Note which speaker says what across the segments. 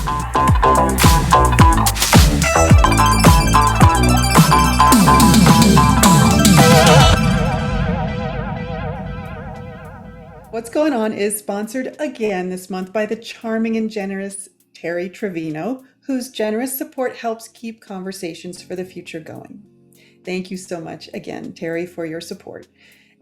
Speaker 1: What's Going On is sponsored again this month by the charming and generous Terry Trevino, whose generous support helps keep conversations for the future going. Thank you so much again, Terry, for your support.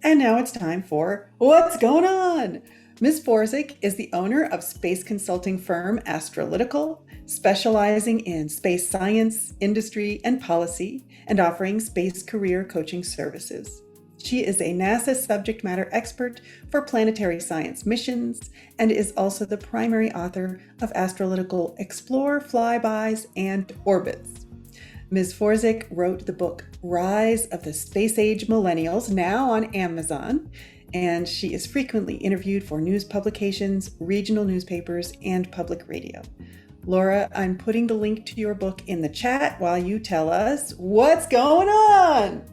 Speaker 1: And now it's time for What's Going On? Ms. Forczyk is the owner of space consulting firm Astralytical, specializing in space science, industry, and policy, and offering space career coaching services. She is a NASA subject matter expert for planetary science missions and is also the primary author of Astralytical Explore, Flybys, and Orbits. Ms. Forczyk wrote the book Rise of the Space Age Millennials, now on Amazon, and she is frequently interviewed for news publications, regional newspapers, and public radio. Laura, I'm putting the link to your book in the chat while you tell us what's going on.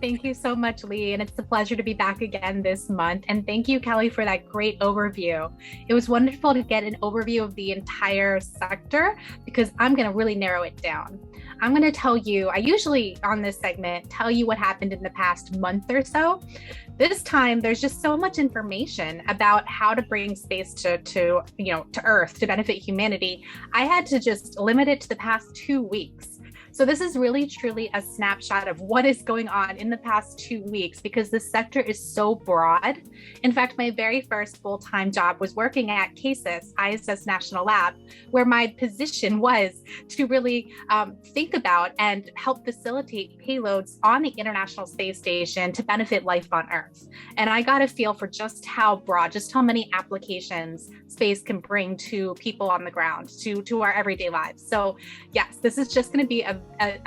Speaker 2: Thank you so much, Lee, and it's a pleasure to be back again this month. And thank you, Kelly, for that great overview. It was wonderful to get an overview of the entire sector because I'm going to really narrow it down. I'm going to tell you, I usually on this segment tell you what happened in the past month or so. This time, there's just so much information about how to bring space to Earth to benefit humanity. I had to just limit it to the past 2 weeks. So this is really truly a snapshot of what is going on in the past 2 weeks because the sector is so broad. In fact, my very first full-time job was working at CASIS, ISS National Lab, where my position was to really think about and help facilitate payloads on the International Space Station to benefit life on Earth. And I got a feel for just how broad, just how many applications space can bring to people on the ground, to our everyday lives. So yes, this is just going to be a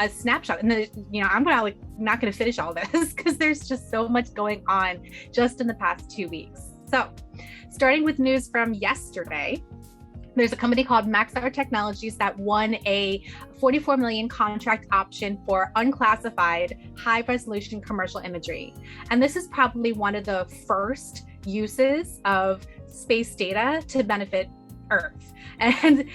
Speaker 2: snapshot, and I'm not going to finish all this because there's just so much going on just in the past 2 weeks. So starting with news from yesterday, there's a company called Maxar Technologies that won a $44 million contract option for unclassified high-resolution commercial imagery. And this is probably one of the first uses of space data to benefit Earth and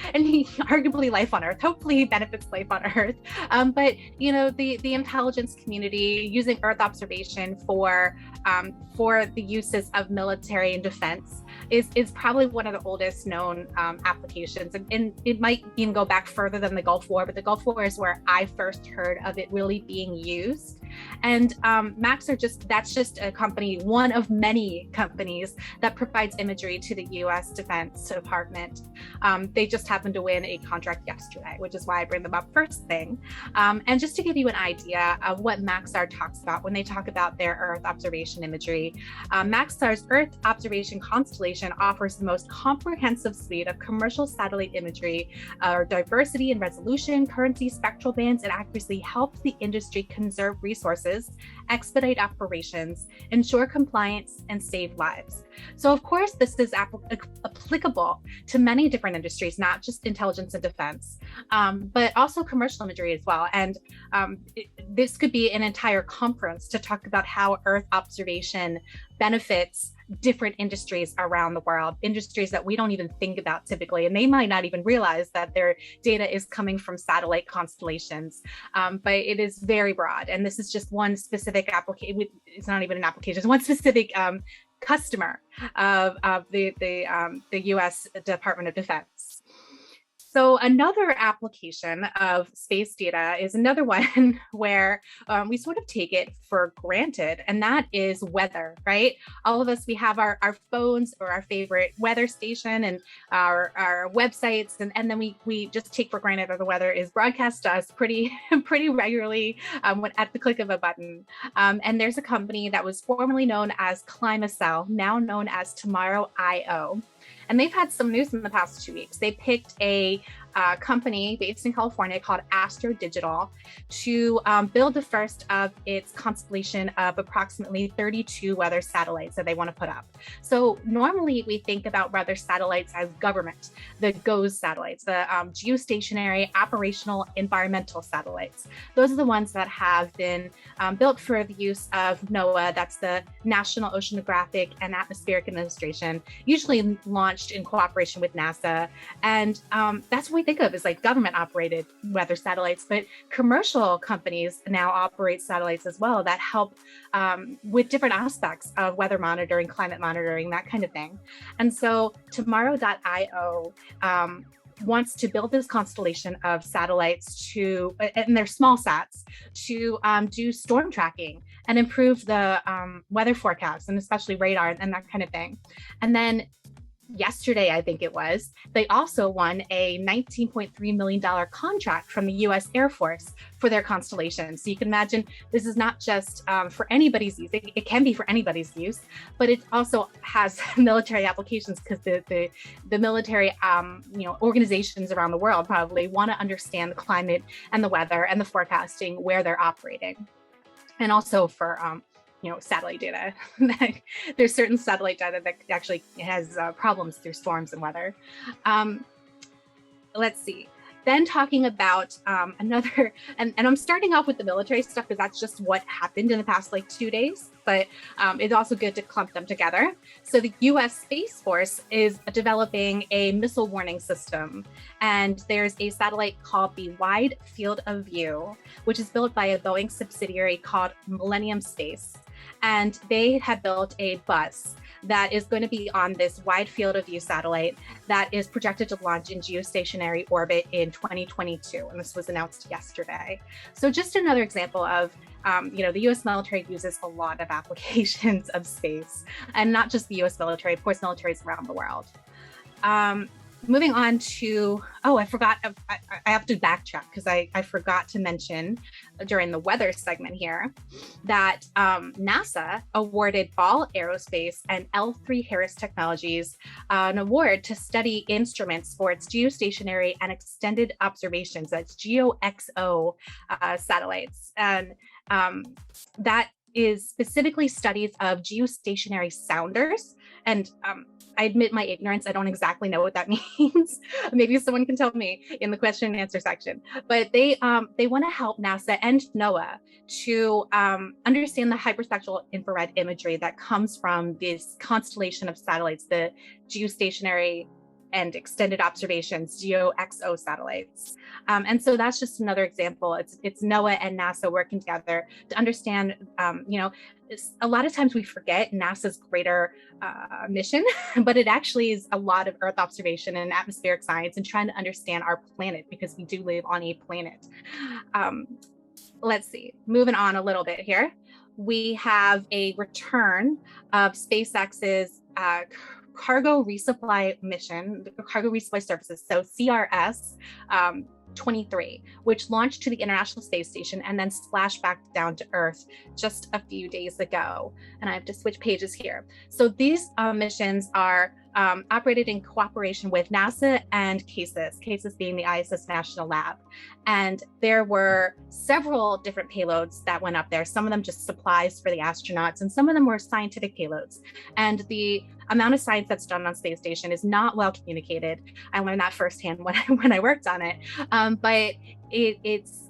Speaker 2: arguably life on Earth. Hopefully he benefits life on Earth. But the intelligence community using Earth observation for the uses of military and defense is probably one of the oldest known applications. And it might even go back further than the Gulf War, but the Gulf War is where I first heard of it really being used. And that's just a company, one of many companies that provides imagery to the U.S. Defense Department. They just happened to win a contract yesterday, which is why I bring them up first thing. And just to give you an idea of what Maxar talks about when they talk about their Earth observation imagery, Maxar's Earth observation constellation offers the most comprehensive suite of commercial satellite imagery. Diversity in resolution, currency, spectral bands, and accuracy helps the industry conserve resources, expedite operations, ensure compliance, and save lives. So of course, this is applicable to many different industries, not just intelligence and defense, but also commercial imagery as well. And this could be an entire conference to talk about how Earth observation benefits different industries around the world, industries that we don't even think about typically, and they might not even realize that their data is coming from satellite constellations. But it is very broad, and this is just one specific application. It's not even an application; it's one specific customer of the U.S. Department of Defense. So another application of space data is another one where we sort of take it for granted, and that is weather, right? All of us, we have our phones or our favorite weather station and our websites, and then we just take for granted that the weather is broadcast to us pretty regularly at the click of a button. And there's a company that was formerly known as Climacell, now known as Tomorrow.io. And they've had some news in the past 2 weeks. They picked a company based in California called Astro Digital to build the first of its constellation of approximately 32 weather satellites that they want to put up. So normally we think about weather satellites as government, the GOES satellites, the geostationary operational environmental satellites. Those are the ones that have been built for the use of NOAA, that's the National Oceanographic and Atmospheric Administration, usually launched in cooperation with NASA. And that's what we think of as like government operated weather satellites, but commercial companies now operate satellites as well that help with different aspects of weather monitoring, climate monitoring, that kind of thing. And so Tomorrow.io wants to build this constellation of satellites to, and they're small sats, to do storm tracking and improve the weather forecasts, and especially radar and that kind of thing. And then yesterday, I think it was, they also won a $19.3 million contract from the US Air Force for their constellation. So you can imagine this is not just for anybody's use. It can be for anybody's use, but it also has military applications because the military organizations around the world probably want to understand the climate and the weather and the forecasting where they're operating. And also for satellite data. There's certain satellite data that actually has problems through storms and weather. Let's see. Then talking about another, and I'm starting off with the military stuff because that's just what happened in the past 2 days, but it's also good to clump them together. So the US Space Force is developing a missile warning system, and there's a satellite called the Wide Field of View, which is built by a Boeing subsidiary called Millennium Space. And they have built a bus that is going to be on this Wide Field of View satellite that is projected to launch in geostationary orbit in 2022. And this was announced yesterday. So just another example of, the US military uses a lot of applications of space, and not just the US military, of course, militaries around the world. Moving on to, I forgot, I have to backtrack because I forgot to mention during the weather segment here that NASA awarded Ball Aerospace and L3Harris Technologies an award to study instruments for its geostationary and extended observations, that's GeoXO satellites. And that is specifically studies of geostationary sounders. And I admit my ignorance. I don't exactly know what that means. Maybe someone can tell me in the question and answer section. But they want to help NASA and NOAA to understand the hyperspectral infrared imagery that comes from this constellation of satellites, the geostationary and extended observations, GeoXO satellites. And so that's just another example. It's NOAA and NASA working together to understand, a lot of times we forget NASA's greater mission, but it actually is a lot of Earth observation and atmospheric science and trying to understand our planet, because we do live on a planet. Let's see, moving on a little bit here. We have a return of SpaceX's cargo resupply mission, cargo resupply services, so CRS 23, which launched to the International Space Station and then splashed back down to Earth just a few days ago. And I have to switch pages here. So these missions are operated in cooperation with NASA and CASIS, CASIS being the ISS National Lab. And there were several different payloads that went up there, some of them just supplies for the astronauts, and some of them were scientific payloads. And the amount of science that's done on space station is not well communicated. I learned that firsthand when I worked on it, but it's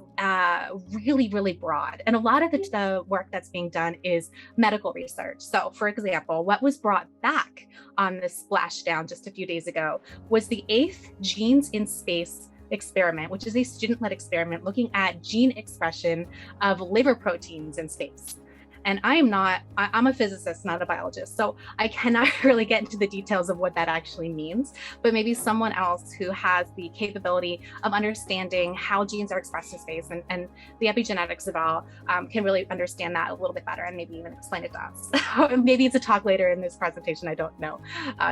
Speaker 2: really, really broad. And a lot of the work that's being done is medical research. So for example, what was brought back on this splashdown just a few days ago was the 8th Genes in Space experiment, which is a student-led experiment looking at gene expression of liver proteins in space. And I'm a physicist, not a biologist, so I cannot really get into the details of what that actually means, but maybe someone else who has the capability of understanding how genes are expressed in space and the epigenetics of all can really understand that a little bit better and maybe even explain it to us. Maybe it's a talk later in this presentation, I don't know,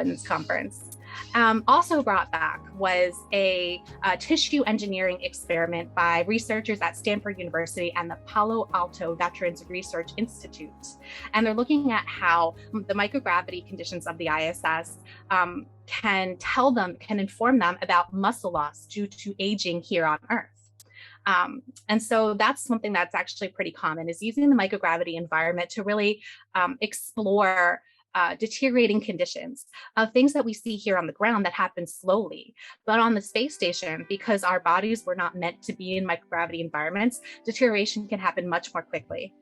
Speaker 2: in this conference. Also brought back was a tissue engineering experiment by researchers at Stanford University and the Palo Alto Veterans Research Institute. And they're looking at how the microgravity conditions of the ISS can inform them about muscle loss due to aging here on Earth. And so that's something that's actually pretty common, is using the microgravity environment to really explore deteriorating conditions of things that we see here on the ground that happen slowly. But on the space station, because our bodies were not meant to be in microgravity environments, deterioration can happen much more quickly.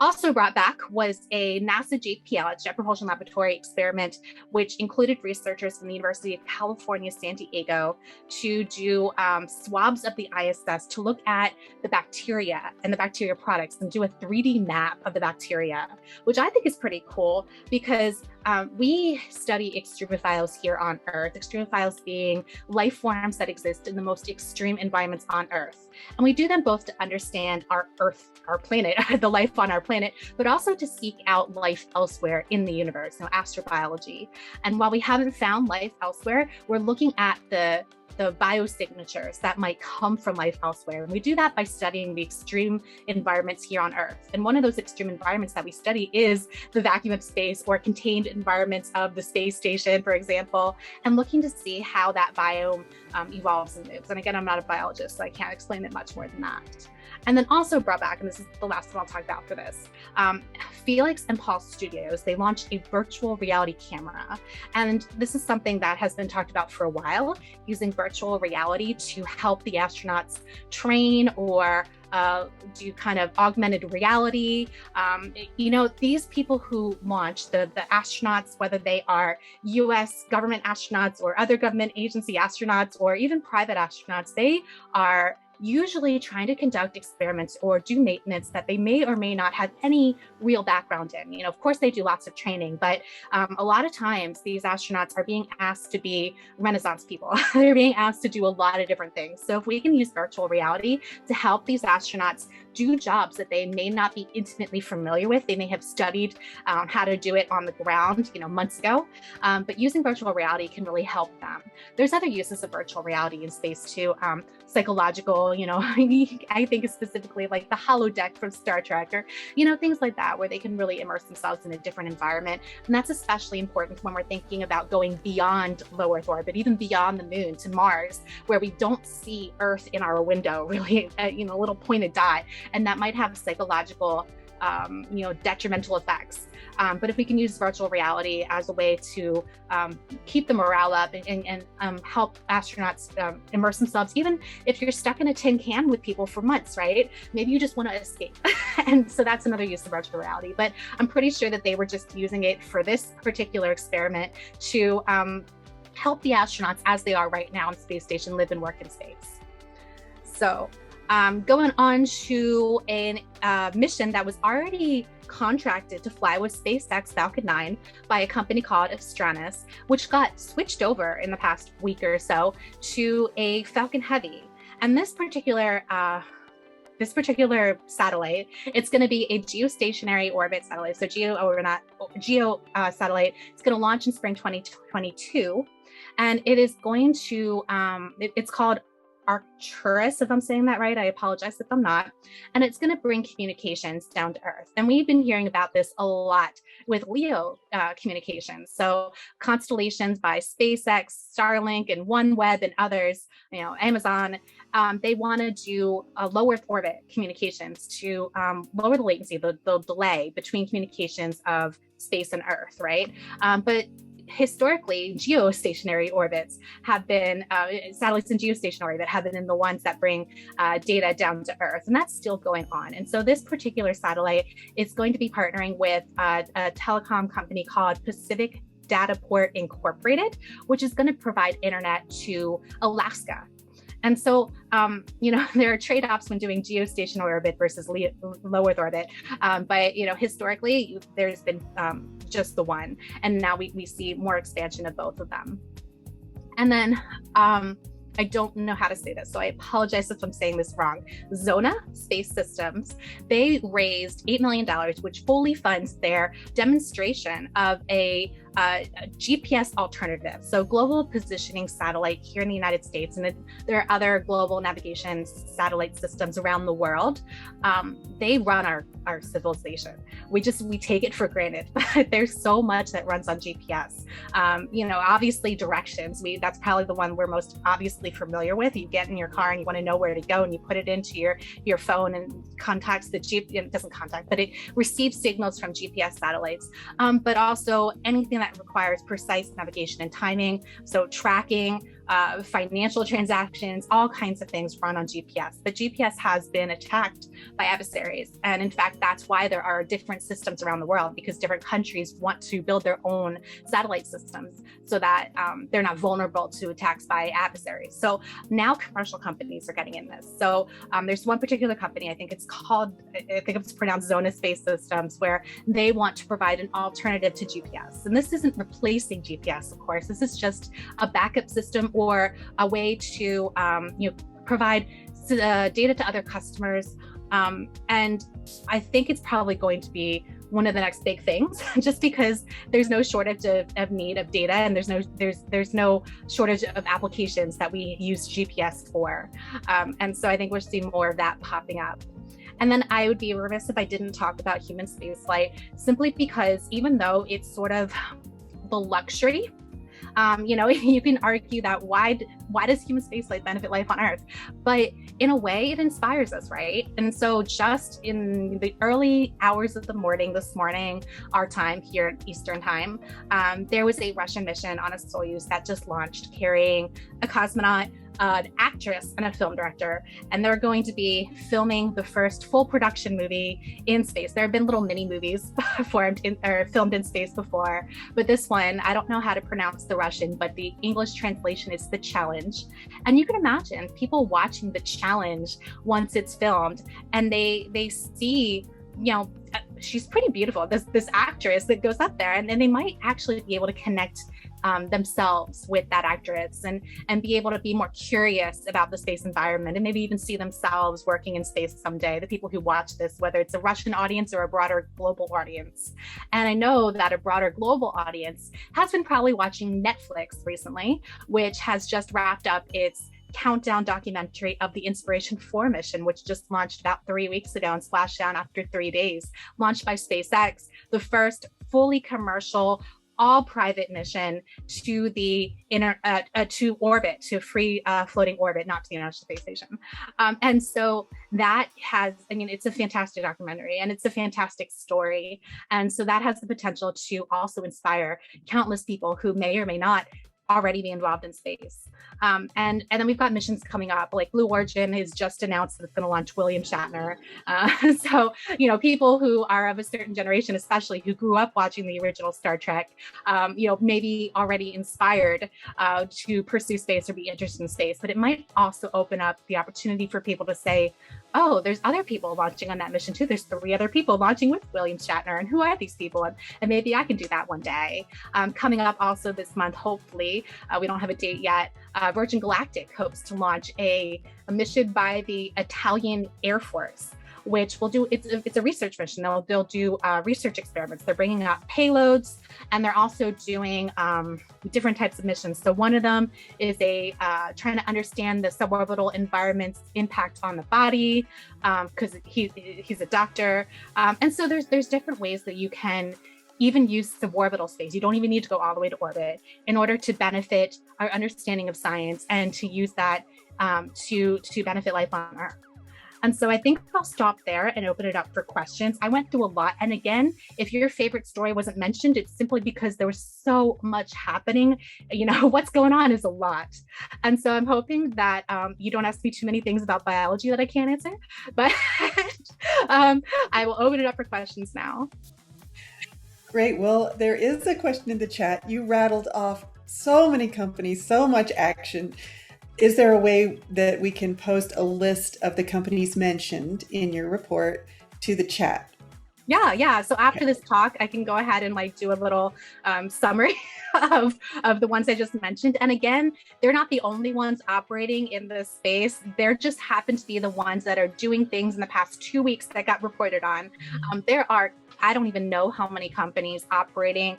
Speaker 2: Also brought back was a NASA JPL, Jet Propulsion Laboratory experiment, which included researchers from the University of California, San Diego, to do swabs of the ISS to look at the bacteria and the bacteria products and do a 3D map of the bacteria, which I think is pretty cool because we study extremophiles here on Earth, extremophiles being life forms that exist in the most extreme environments on Earth. And we do them both to understand our Earth, our planet, the life on our planet, but also to seek out life elsewhere in the universe, astrobiology. And while we haven't found life elsewhere, we're looking at the biosignatures that might come from life elsewhere. And we do that by studying the extreme environments here on Earth. And one of those extreme environments that we study is the vacuum of space or contained environments of the space station, for example, and looking to see how that biome evolves and moves. And again, I'm not a biologist, so I can't explain it much more than that. And then also brought back, and this is the last one I'll talk about for this, Felix and Paul Studios, they launched a virtual reality camera. And this is something that has been talked about for a while, using virtual reality to help the astronauts train or do kind of augmented reality. These people who launch, the astronauts, whether they are US government astronauts or other government agency astronauts or even private astronauts, they are usually trying to conduct experiments or do maintenance that they may or may not have any real background in. Of course, they do lots of training, but a lot of times these astronauts are being asked to be Renaissance people. They're being asked to do a lot of different things. So if we can use virtual reality to help these astronauts do jobs that they may not be intimately familiar with, they may have studied how to do it on the ground, months ago, but using virtual reality can really help them. There's other uses of virtual reality in space too, psychological, I think specifically like the holodeck from Star Trek or, things like that, where they can really immerse themselves in a different environment. And that's especially important when we're thinking about going beyond low Earth orbit, even beyond the moon to Mars, where we don't see Earth in our window, really, a little pointed dot. And that might have psychological, detrimental effects. But if we can use virtual reality as a way to keep the morale up and help astronauts immerse themselves, even if you're stuck in a tin can with people for months, right? Maybe you just want to escape. And so that's another use of virtual reality. But I'm pretty sure that they were just using it for this particular experiment to help the astronauts as they are right now on the space station live and work in space. So going on to a mission that was already contracted to fly with SpaceX Falcon 9 by a company called Astranis, which got switched over in the past week or so to a Falcon Heavy. And this particular satellite, it's going to be a geostationary orbit satellite. So geo satellite. It's going to launch in spring 2022, and it is going to it's called Arcturus, if I'm saying that right. I apologize if I'm not. And it's going to bring communications down to Earth. And we've been hearing about this a lot with LEO communications. So constellations by SpaceX, Starlink, and OneWeb, and others, Amazon, they want to do a low Earth orbit communications to lower the latency, the delay between communications of space and Earth, right? But historically, geostationary orbits have been, satellites in geostationary orbit have been the ones that bring data down to Earth, and that's still going on. And so this particular satellite is going to be partnering with a telecom company called Pacific Dataport Incorporated, which is going to provide internet to Alaska. And so, there are trade-offs when doing geostationary orbit versus low Earth orbit. But, historically, there's been just the one. And now we see more expansion of both of them. And then I don't know how to say this, so I apologize if I'm saying this wrong. Xona Space Systems, they raised $8 million, which fully funds their demonstration of a a GPS alternative. So global positioning satellite here in the United States, and there are other global navigation satellite systems around the world. They run our civilization. We take it for granted, but there's so much that runs on GPS. Obviously directions. That's probably the one we're most obviously familiar with. You get in your car and you want to know where to go, and you put it into your phone and contacts the it doesn't contact, but it receives signals from GPS satellites. But also anything that requires precise navigation and timing. So tracking, financial transactions, all kinds of things run on GPS. But GPS has been attacked by adversaries. And in fact, that's why there are different systems around the world, because different countries want to build their own satellite systems so that they're not vulnerable to attacks by adversaries. So now commercial companies are getting in this. So there's one particular company, I think it's pronounced Xona Space Systems, where they want to provide an alternative to GPS. And this isn't replacing GPS, of course. This is just a backup system or a way to provide data to other customers. And I think it's probably going to be one of the next big things, just because there's no shortage of need of data, and there's no shortage of applications that we use GPS for. And so I think we're seeing more of that popping up. And then I would be remiss if I didn't talk about human spaceflight, simply because even though it's sort of the luxury, you can argue that why does human spaceflight benefit life on Earth? But in a way, it inspires us, right? And so just in the early hours of the morning, this morning, our time here at Eastern time, there was a Russian mission on a Soyuz that just launched, carrying a cosmonaut, an actress, and a film director, and they're going to be filming the first full production movie in space. There have been little mini movies filmed in space before, but this one, I don't know how to pronounce the Russian, but the English translation is The Challenge. And you can imagine people watching The Challenge once it's filmed, and they see, she's pretty beautiful, this actress that goes up there, and then they might actually be able to connect themselves with that actress and be able to be more curious about the space environment, and maybe even see themselves working in space someday, the people who watch this, whether it's a Russian audience or a broader global audience. And I know that a broader global audience has been probably watching Netflix recently, which has just wrapped up its countdown documentary of the Inspiration 4 mission, which just launched about 3 weeks ago and splashed down after 3 days, launched by SpaceX, the first fully commercial, all private mission to the to orbit, to free floating orbit, not to the International Space Station. And so that it's a fantastic documentary, and it's a fantastic story. And so that has the potential to also inspire countless people who may or may not already be involved in space. And then we've got missions coming up, like Blue Origin has just announced that it's going to launch William Shatner. So, people who are of a certain generation, especially who grew up watching the original Star Trek, maybe already inspired to pursue space or be interested in space. But it might also open up the opportunity for people to say, oh, there's other people launching on that mission too. There's 3 other people launching with William Shatner, and who are these people? And maybe I can do that one day. Coming up also this month, hopefully, we don't have a date yet, Virgin Galactic hopes to launch a mission by the Italian Air Force, which will do, it's a research mission. They'll do research experiments. They're bringing up payloads, and they're also doing different types of missions. So one of them is trying to understand the suborbital environment's impact on the body, because he's a doctor. And so there's different ways that you can even use suborbital space. You don't even need to go all the way to orbit in order to benefit our understanding of science and to use that to benefit life on Earth. And so I think I'll stop there and open it up for questions. I went through a lot. And again, if your favorite story wasn't mentioned, it's simply because there was so much happening. What's going on is a lot. And so I'm hoping that you don't ask me too many things about biology that I can't answer, but I will open it up for questions now.
Speaker 1: Great. Well, there is a question in the chat. You rattled off so many companies, so much action. Is there a way that we can post a list of the companies mentioned in your report to the chat?
Speaker 2: Yeah. So after
Speaker 1: Okay.
Speaker 2: this talk, I can go ahead and like do a little summary of the ones I just mentioned. And again, they're not the only ones operating in this space. There just happen to be the ones that are doing things in the past 2 weeks that got reported on. There are, I don't even know how many companies operating,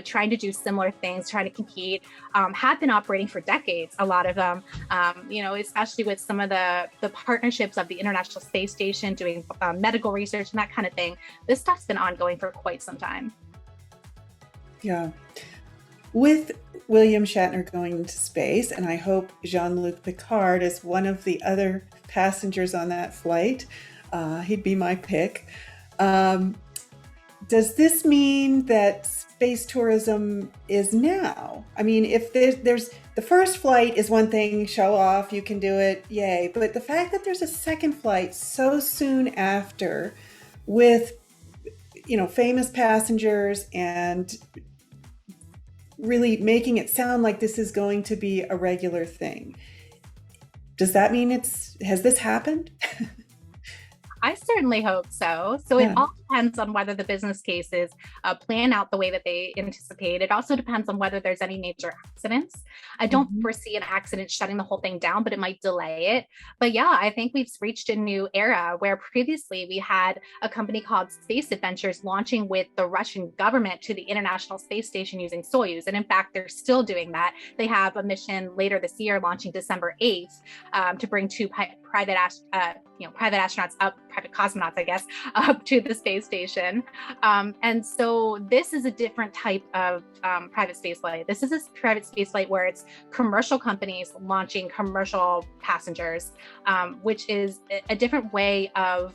Speaker 2: trying to do similar things, trying to compete, have been operating for decades. A lot of them, especially with some of the partnerships of the International Space Station doing medical research and that kind of thing. This stuff's been ongoing for quite some time.
Speaker 1: Yeah. With William Shatner going into space, and I hope Jean-Luc Picard is one of the other passengers on that flight, he'd be my pick. Um, does this mean that space tourism is now? I mean, if there's the first flight is one thing, show off, you can do it, yay. But the fact that there's a second flight so soon after with, famous passengers and really making it sound like this is going to be a regular thing. Does that mean has this happened?
Speaker 2: I certainly hope so. So it
Speaker 1: Yeah.
Speaker 2: all depends on whether the business cases plan out the way that they anticipate. It also depends on whether there's any major accidents. I don't
Speaker 1: Mhm.
Speaker 2: foresee an accident shutting the whole thing down, but it might delay it. But yeah, I think we've reached a new era where previously we had a company called Space Adventures launching with the Russian government to the International Space Station using Soyuz. And in fact, they're still doing that. They have a mission later this year launching December 8th to bring two private astronauts up, private cosmonauts, I guess, up to the space station. And so this is a different type of private space flight. This is a private space flight where it's commercial companies launching commercial passengers, which is a different way of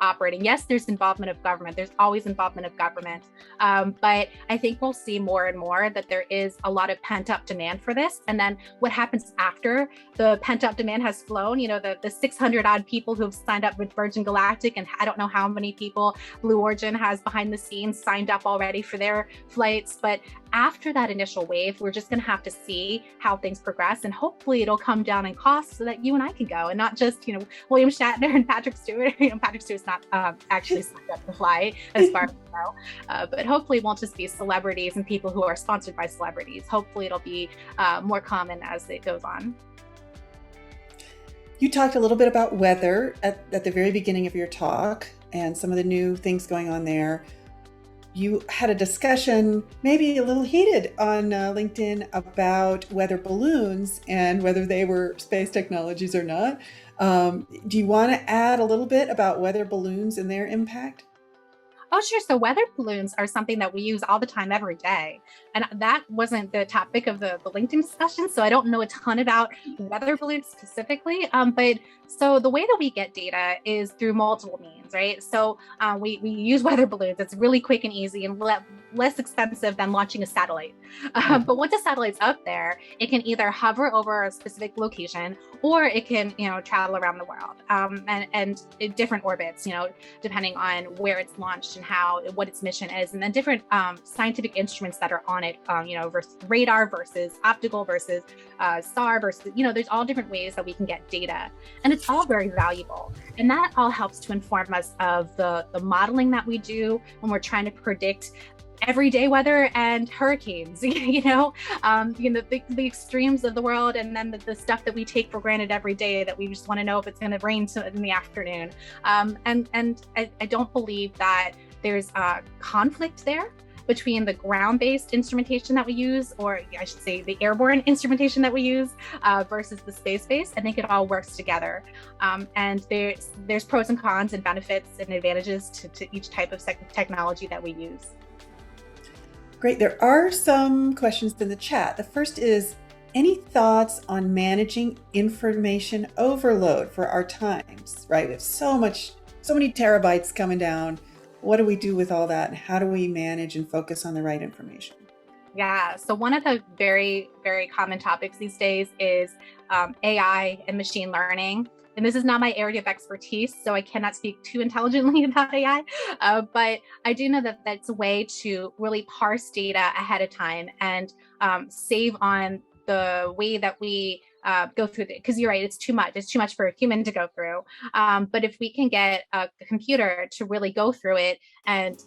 Speaker 2: operating. Yes, there's involvement of government. There's always involvement of government. But I think we'll see more and more that there is a lot of pent up demand for this. And then what happens after the pent up demand has flown, the 600 odd people who have signed up with Virgin Galactic, and I don't know how many people Blue Origin has behind the scenes signed up already for their flights. But after that initial wave, we're just going to have to see how things progress, and hopefully it'll come down in cost so that you and I can go, and not just William Shatner and Patrick Stewart. Patrick Stewart's not actually signed up to fly, as far as I know, but hopefully it won't just be celebrities and people who are sponsored by celebrities. Hopefully it'll be more common as it goes on.
Speaker 1: You talked a little bit about weather at the very beginning of your talk and some of the new things going on there. You had a discussion, maybe a little heated, on LinkedIn about weather balloons and whether they were space technologies or not. Do you want to add a little bit about weather balloons and their impact?
Speaker 2: Oh, sure. So weather balloons are something that we use all the time, every day. And that wasn't the topic of the LinkedIn discussion. So I don't know a ton about weather balloons specifically. But so the way that we get data is through multiple means, right? So we use weather balloons. It's really quick and easy and less expensive than launching a satellite.
Speaker 1: Yeah.
Speaker 2: But once a satellite's up there, it can either hover over a specific location or it can, travel around the world and in different orbits, depending on where it's launched and what its mission is, and then different scientific instruments that are on it, versus radar versus optical versus SAR versus, there's all different ways that we can get data, and it's all very valuable. And that all helps to inform us of the modeling that we do when we're trying to predict everyday weather and hurricanes, the extremes of the world, and then the stuff that we take for granted every day that we just want to know if it's going to rain in the afternoon. And I don't believe that there's a conflict there between the ground-based instrumentation that we use, or I should say the airborne instrumentation that we use, versus the space-based. I think it all works together. And there's pros and cons and benefits and advantages to each type of technology that we use.
Speaker 1: Great. There are some questions in the chat. The first is, any thoughts on managing information overload for our times, right? We have so many terabytes coming down. What do we do with all that? And how do we manage and focus on the right information?
Speaker 2: Yeah. So one of the very, very common topics these days is AI and machine learning. And this is not my area of expertise, so I cannot speak too intelligently about AI. But I do know that that's a way to really parse data ahead of time and save on the way that we go through it, because you're right, it's too much. It's too much for a human to go through. But if we can get a computer to really go through it and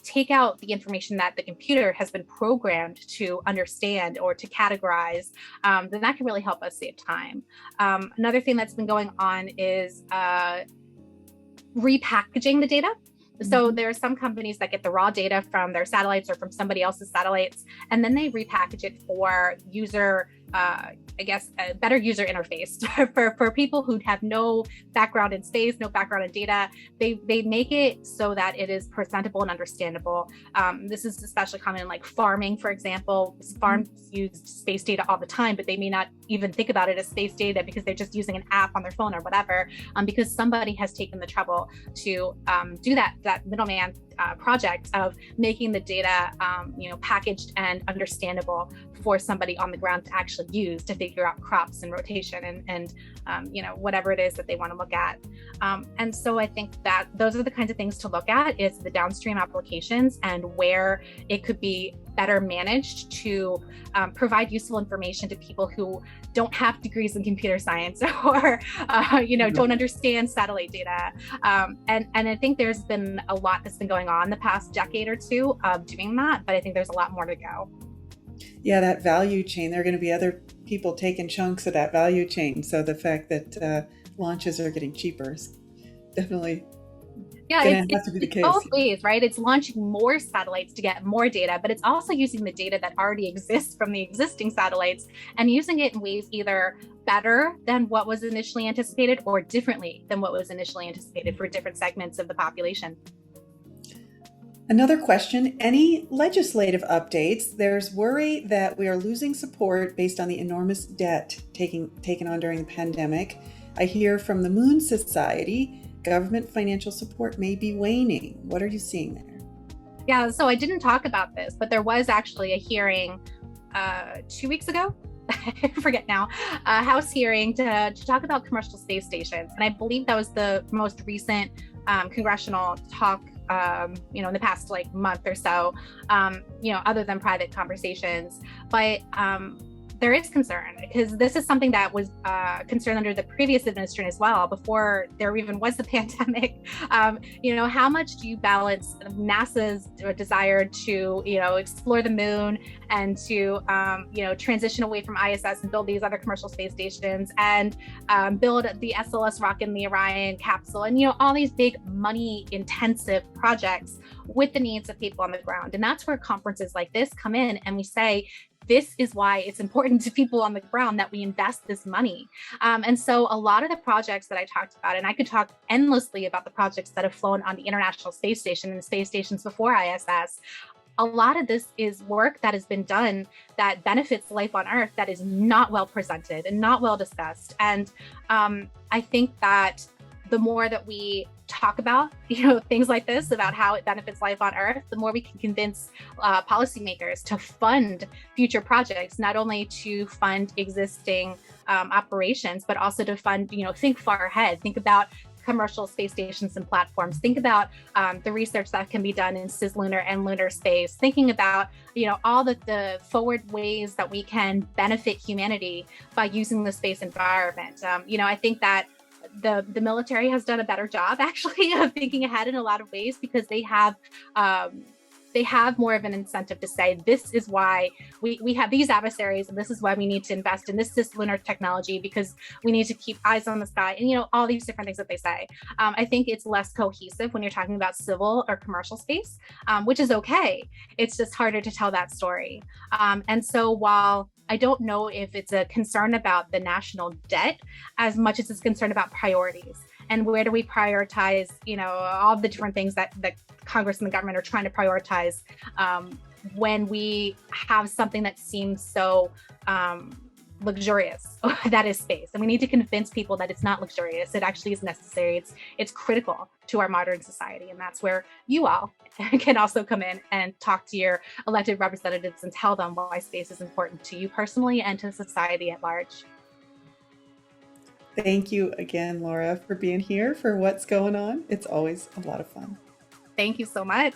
Speaker 2: take out the information that the computer has been programmed to understand or to categorize, then that can really help us save time. Another thing that's been going on is repackaging the data. So there are some companies that get the raw data from their satellites or from somebody else's satellites, and then they repackage it for user, I guess, a better user interface for people who have no background in space, no background in data. They make it so that it is presentable and understandable. This is especially common in like farming, for example. Farms use space data all the time, but they may not even think about it as space data because they're just using an app on their phone or whatever, because somebody has taken the trouble to do that middleman project of making the data packaged and understandable for somebody on the ground to actually use to figure out crops and rotation and whatever it is that they want to look at. And so I think that those are the kinds of things to look at, is the downstream applications and where it could be better managed to provide useful information to people who don't have degrees in computer science or don't understand satellite data. And I think there's been a lot that's been going on the past decade or two of doing that, but I think there's a lot more to go.
Speaker 1: Yeah, that value chain, there are going to be other people taking chunks of that value chain. So the fact that launches are getting cheaper is definitely
Speaker 2: it's both ways, right? It's launching more satellites to get more data, but it's also using the data that already exists from the existing satellites and using it in ways either better than what was initially anticipated or differently than what was initially anticipated for different segments of the population.
Speaker 1: Another question, any legislative updates? There's worry that we are losing support based on the enormous debt taken on during the pandemic. I hear from the Moon Society, government financial support may be waning. What are you seeing there?
Speaker 2: Yeah, so I didn't talk about this, but there was actually a hearing 2 weeks ago. I forget now, a House hearing to talk about commercial space stations. And I believe that was the most recent congressional talk in the past month or so, other than private conversations. But there is concern because this is something that was concerned under the previous administration as well, before there even was the pandemic. How much do you balance NASA's desire to, explore the moon and to, transition away from ISS and build these other commercial space stations and build the SLS rocket and the Orion capsule and, all these big money intensive projects with the needs of people on the ground. And that's where conferences like this come in and we say, this is why it's important to people on the ground that we invest this money. And so a lot of the projects that I talked about, and I could talk endlessly about the projects that have flown on the International Space Station and the space stations before ISS, a lot of this is work that has been done that benefits life on Earth that is not well presented and not well discussed. And I think that the more that we talk about, things like this, about how it benefits life on Earth, the more we can convince policymakers to fund future projects, not only to fund existing operations, but also to fund, think far ahead, think about commercial space stations and platforms, think about the research that can be done in cislunar and lunar space, thinking about, all the forward ways that we can benefit humanity by using the space environment. I think that the military has done a better job actually of thinking ahead in a lot of ways because they have more of an incentive to say, this is why we have these adversaries and this is why we need to invest in this cislunar technology because we need to keep eyes on the sky and, all these different things that they say. I think it's less cohesive when you're talking about civil or commercial space, which is okay. It's just harder to tell that story. And so while I don't know if it's a concern about the national debt as much as it's concerned about priorities and where do we prioritize, all the different things that Congress and the government are trying to prioritize when we have something that seems so luxurious, that is space. And we need to convince people that it's not luxurious. It actually is necessary. It's critical to our modern society. And that's where you all can also come in and talk to your elected representatives and tell them why space is important to you personally and to society at large.
Speaker 1: Thank you again, Laura, for being here for What's Going On. It's always a lot of fun.
Speaker 2: Thank you so much.